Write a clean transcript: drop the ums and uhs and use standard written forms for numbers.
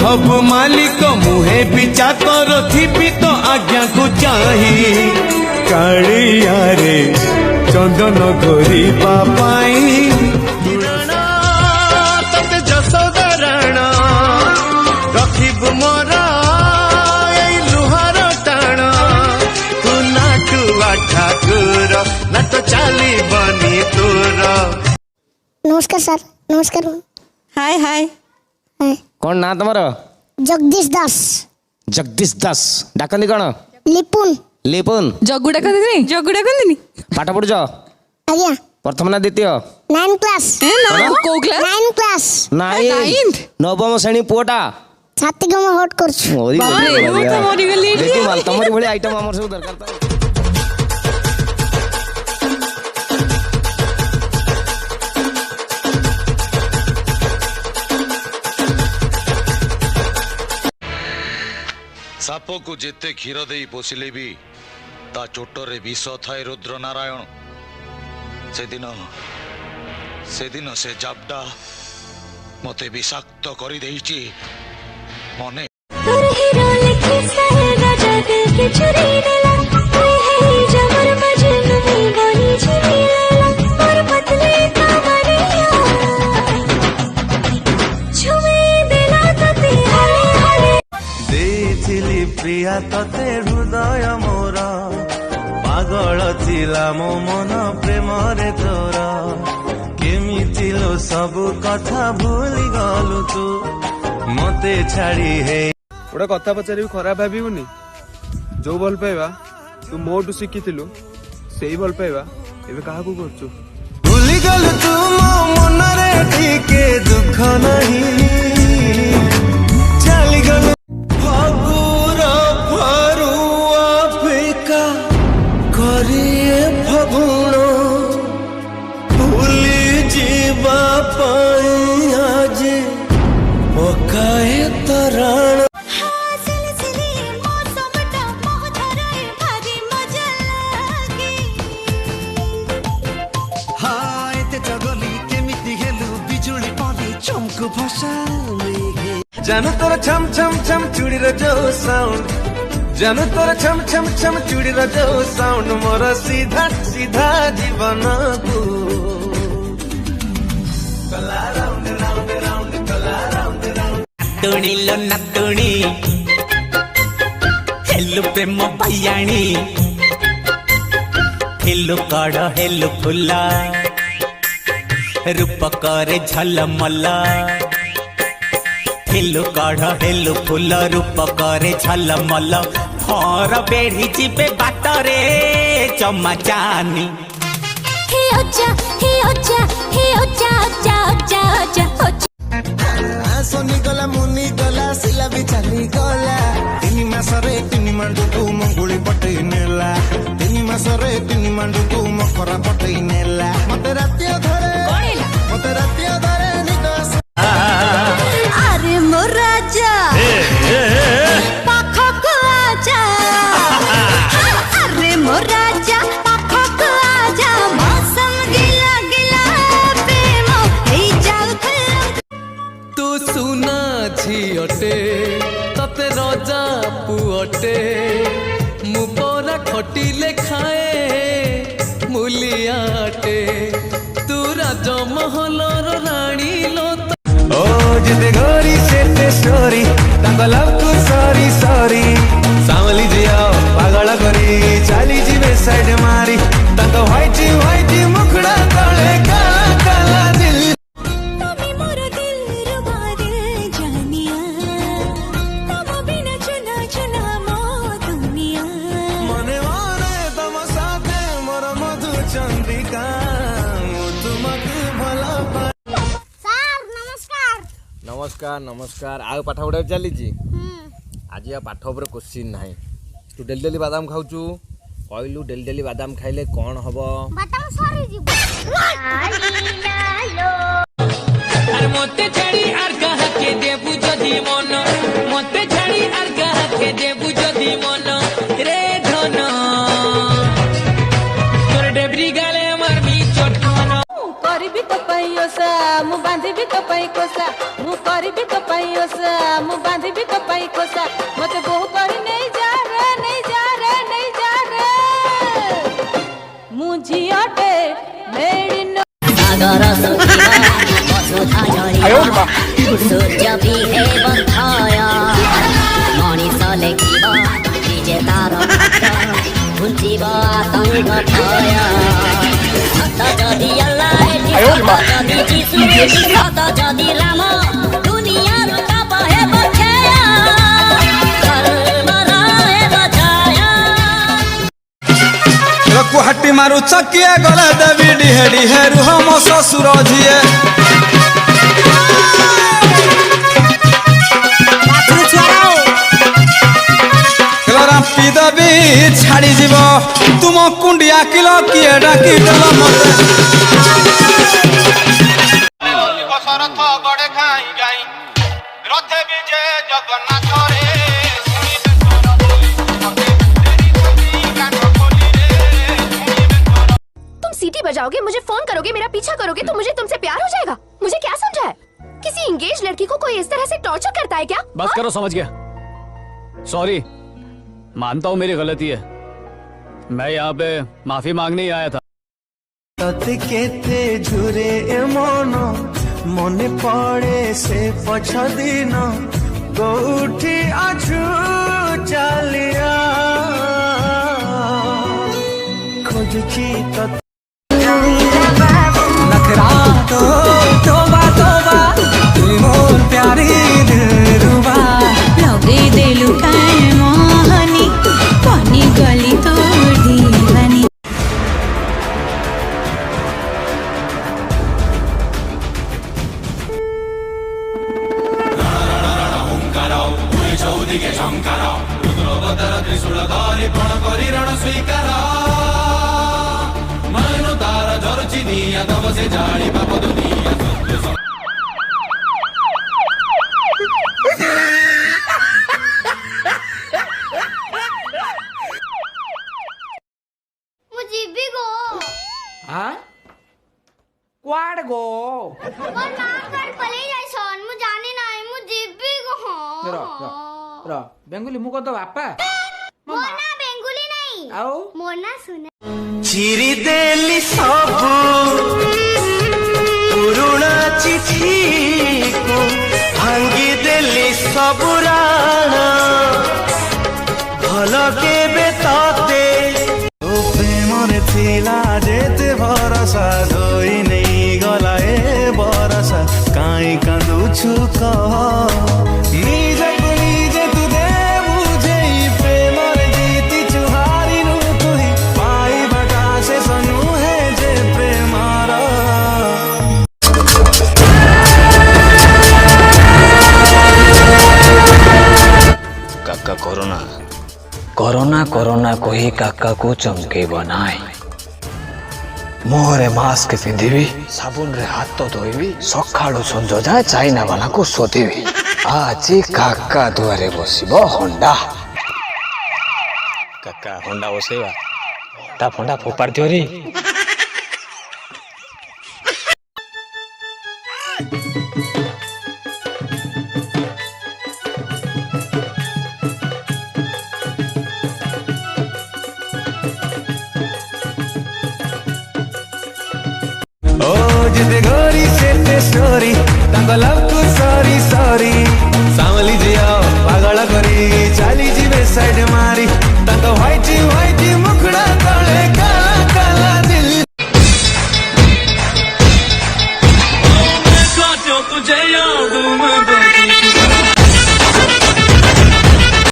हबु मालिक मुहे बिचा कर थी तो आज्ञा को चाही कालिया रे चंदन घोरी पापाई तते जसोदा राणा रखिब मोरा लुहार टाणा तू नाटुआ ठाकुर ना तो चाली बनी तोर। नमस्कार सर। नमस्कार। हाय हाय हाय। कौन ना तुम्हारा? जगदीश दास। जगदीश दास डाकंदी कौन? लिपुन। लिपुन जग्गू डाकंदी जग्गू डाकंदी पाठ पढ़ुच? आज्ञा प्रथम ना द्वितीय? 9 क्लास। को क्लास? 9 क्लास। नाइन नवम श्रेणी पुओटा छाती को मैं हट करछु। बाप रे तो मरि गली देखि माल तमरी भली आइटम हमर सब दरकार त साप को जेते क्षीर दे पोषिले भी ता चोटरे विष थाए रुद्र नारायण से दिन से जाबडा मते विषाक्त करि देइची मने प्रिया तते हृदय मोर पागल थिला मो मन प्रेम रे तोर केमिति लो सब कथा भूली गलु तू मते छाड़ी हे। गोटे कथा पचारि खराब भाविबुनी जो भल पाइबा तू मोटू शिखिथिलु सेही भल पाइबा एबे काहाकू करछु? भूली गलु तू मो मन रे ठीके दुख नहीं चली गलु फगुण भूली जीवा आज पकाए तराण जगली केमिति हेलु बिजुली पड़ी चमकु भसा जानु तोर छम छम छम चूड़ीर जो साउंड जानू तोर छम छम छम चूड़ी जो साउंड मोर सीधा सीधा जीवन को नातुणी लो नातुणी हेलु प्रेम भैयाणी हेलु कड़ हेलु फुला रूप करे झलमल हेलु कड़ हेलु फुल रूप करे झलमल और बेढ़ी जीवे बाटरे चमा जानी हे ओचा हे ओचा हे ओचा ओचा ओचा ओचा ओचा सोनी गला मुनी गला सिला भी चली गला 3 मास रे 3 मांडू को मंगुली पटई नेला 3 मास रे 3 मांडू को मकरा पटई नेला मते रातिया धरे मते रातिया धरे निदस अरे मोर राजा झीटे तते रजा पुअटे मुपरा खटिले खाए मुलियाटे तू राजमहलर रानी लो ओ जिते गोरी सेते स्टोरी तांको लव को सॉरी सॉरी सामली जिया पागल करी चाली जीवे साइड मारी तांको व्हाइट व्हाइट मुखड़ा तळे काला काला दिल नमस्कार नमस्कार आ पाठ पढ़ा चली आज या पाठ उपर क्वेश्चन ना तू डेली डेली बादाम खाऊचु कहलु डेली डेली बादाम खाइले कौन हम बादाम सरी जीव अरे मोते छाड़ी आर कहा के देबु जदी मन मोते छाड़ी आर कहा के देबु जदी मन रे धन तोर डेबरी गाले मार मी चटन करबी तो पाइयो सा मु बांधिबी तो पाई कोसा मु करबी तो पाई ओसा मु बांधिबी तो पाई कोसा मते बहु करी नहीं जा रे नहीं जा रे नहीं जा रे मु झियाटे मेरी नो सागर सुखिवा वसुधा जरिवा सूर्य भी हे बंधाया मनीष लेखिवा विजेतार घुंचिवा आतंक भया सत जदि अल्लाह जदि जीसु सत जदि राम दुनिया ताप हे बखेया कर्मरा हे बजाया कुहाटी मारू चकिया गला देवी डिहेडी हेरु हम ससुर झिए रापी देवी छाड़ी जीव तुम कुंडिया किलो किए डाकी देल मते रथ गड़े खाई गाई रथे विजय जगन्नाथ रे तुम सीटी बजाओगे मुझे फोन करोगे मेरा पीछा करोगे तो मुझे तुमसे प्यार हो जाएगा मुझे क्या समझा है किसी इंगेज लड़की को कोई इस तरह से टॉर्चर करता है क्या बस करो समझ गया सॉरी मानता हूँ मेरी गलती है मैं यहाँ पे माफी मांगने ही आया था तते केते झुरे ए मन मने पड़े से पछ दिन गौठी आछु चलिया खोजुची तत नखरा तो तोबा तोबा तुम मोर प्यारी दिलरुबा लगे देलु कान मोहनी पानी गली तोड़ दीवानी मुझे भी गो हां क्वाड गो और नाम कर पले जाय सन मु जाने नाही मुझे भी गो र बेंगुली मु को तो बापा मोना बेंगुली नहीं आओ मोना सुना चिरी देली सबू पुरुणा चिठी को भांगी देली सबू राणा भल केबे ताते ओ प्रेमरे थिला जेते भरसा धोई नहीं गला ए बरसा काई कांदुछु कह निजको निजे तू दे बुझेई प्रेमरे जीती चुहारी नु तुही पाई बटा से सनु है जे प्रेमारा काका कोरोना कोरोना कोरोना को ही काका को चमके बनाए मुहरे मास्क पिंधिबी साबुन रे हाथ तो धोइबी सकाळु संजो जाए चाइना वाला को सोधिबी आज काका दुआरे बसिबो होंडा काका होंडा बसेबा ता फोंडा फोपार दियो रे ओ जिते गोरी से स्टोरी तांको लव को सॉरी सॉरी सामली जिया पागल करी चाली जीवे साइड मारी तांको व्हाइट व्हाइट मुखड़ा तळे